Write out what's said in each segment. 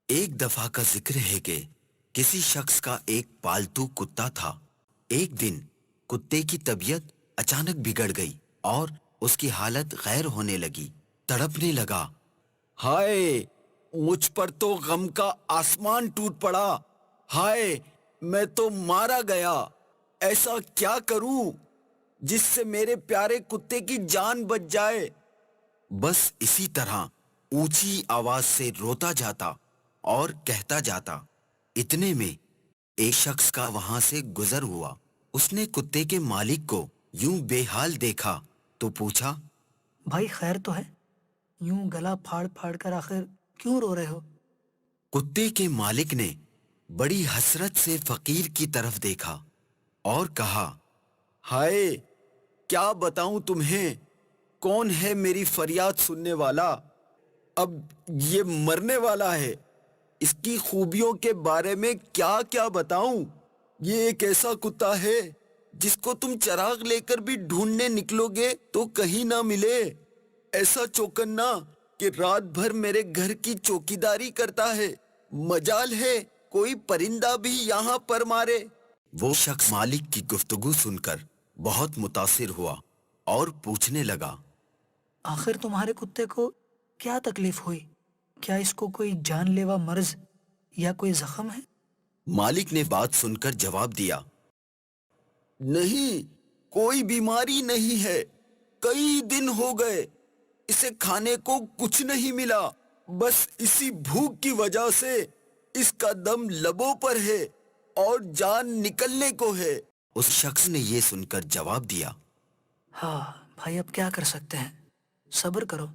ایک دفعہ کا ذکر ہے کہ کسی شخص کا ایک پالتو کتا تھا۔ ایک دن کتے کی طبیعت اچانک بگڑ گئی اور اس کی حالت غیر ہونے لگی، تڑپنے لگا۔ ہائے، مجھ پر تو غم کا آسمان ٹوٹ پڑا۔ ہائے، میں تو مارا گیا۔ ایسا کیا کروں جس سے میرے پیارے کتے کی جان بچ جائے؟ بس اسی طرح اونچی آواز سے روتا جاتا اور کہتا جاتا۔ اتنے میں ایک شخص کا وہاں سے گزر ہوا۔ اس نے کتے کے مالک کو یوں بے حال دیکھا تو پوچھا، بھائی خیر تو ہے؟ یوں گلا پھاڑ پھاڑ کر آخر کیوں رو رہے ہو؟ کتے کے مالک نے بڑی حسرت سے فقیر کی طرف دیکھا اور کہا، ہائے، کیا بتاؤں تمہیں، کون ہے میری فریاد سننے والا؟ اب یہ مرنے والا ہے۔ اس کی خوبیوں کے بارے میں کیا کیا بتاؤں؟ یہ ایک ایسا کتا ہے جس کو تم چراغ لے کر بھی ڈھونڈنے نکلو گے تو کہیں نہ ملے۔ ایسا چوکنا کہ رات بھر میرے گھر کی چوکیداری کرتا ہے۔ مجال ہے کوئی پرندہ بھی یہاں پر مارے۔ وہ شخص مالک کی گفتگو سن کر بہت متاثر ہوا اور پوچھنے لگا، آخر تمہارے کتے کو کیا تکلیف ہوئی؟ کیا اس کو کوئی جان لیوا مرض یا کوئی زخم ہے؟ مالک نے بات سن کر جواب دیا، نہیں، کوئی بیماری نہیں ہے۔ کئی دن ہو گئے اسے کھانے کو کچھ نہیں ملا۔ بس اسی بھوک کی وجہ سے اس کا دم لبوں پر ہے اور جان نکلنے کو ہے۔ اس شخص نے یہ سن کر جواب دیا، ہاں بھائی، اب کیا کر سکتے ہیں، صبر کرو،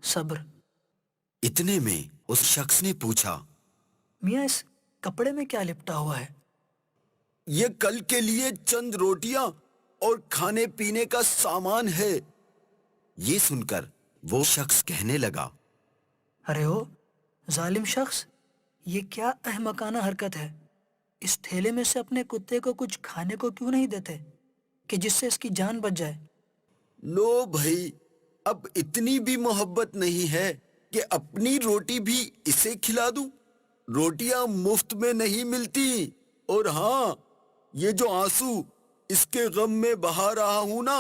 صبر۔ اتنے میں اس شخص نے پوچھا، میاں اس کپڑے میں کیا لپٹا ہوا ہے؟ یہ کل کے لیے چند روٹیاں اور کھانے پینے کا سامان ہے۔ یہ سن کر وہ شخص کہنے لگا، ارے او ظالم شخص، یہ کیا احمقانہ حرکت ہے؟ اس تھیلے میں سے اپنے کتے کو کچھ کھانے کو کیوں نہیں دیتے کہ جس سے اس کی جان بچ جائے؟ لو بھائی، اب اتنی بھی محبت نہیں ہے کہ اپنی روٹی بھی اسے کھلا دوں؟ روٹیاں مفت میں نہیں ملتی، اور ہاں، یہ جو آنسو اس کے غم میں بہا رہا ہوں نا،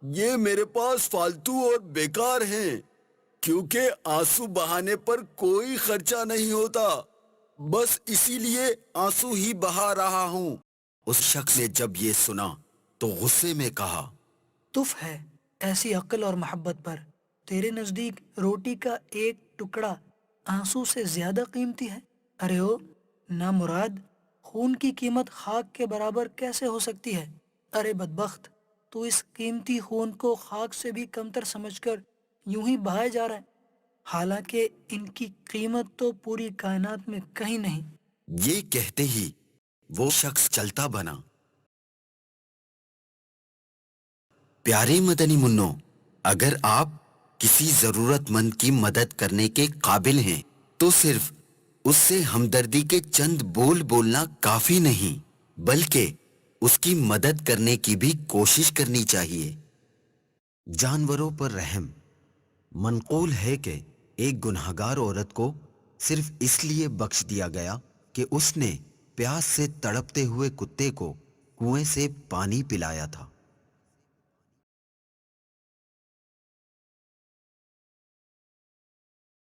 یہ میرے پاس فالتو اور بیکار ہیں، کیونکہ آنسو بہانے پر کوئی خرچہ نہیں ہوتا۔ بس اسی لیے آنسو ہی بہا رہا ہوں۔ اس شخص نے جب یہ سنا تو غصے میں کہا، تف ہے ایسی عقل اور محبت پر، تیرے نزدیک روٹی کا ایک ٹکڑا آنسو سے زیادہ قیمتی ہے؟ ارے او نامراد، خون کی قیمت خاک کے برابر کیسے ہو سکتی ہے؟ ارے بدبخت، تو اس قیمتی خون کو خاک سے بھی کمتر سمجھ کر یوں ہی بہائے جا رہا ہے، حالانکہ ان کی قیمت تو پوری کائنات میں کہیں نہیں۔ یہ کہتے ہی وہ شخص چلتا بنا۔ پیارے مدنی منوں، اگر آپ کسی ضرورت مند کی مدد کرنے کے قابل ہیں تو صرف اس سے ہمدردی کے چند بول بولنا کافی نہیں، بلکہ اس کی مدد کرنے کی بھی کوشش کرنی چاہیے۔ جانوروں پر رحم۔ منقول ہے کہ ایک گنہگار عورت کو صرف اس لیے بخش دیا گیا کہ اس نے پیاس سے تڑپتے ہوئے کتے کو کنویں سے پانی پلایا تھا۔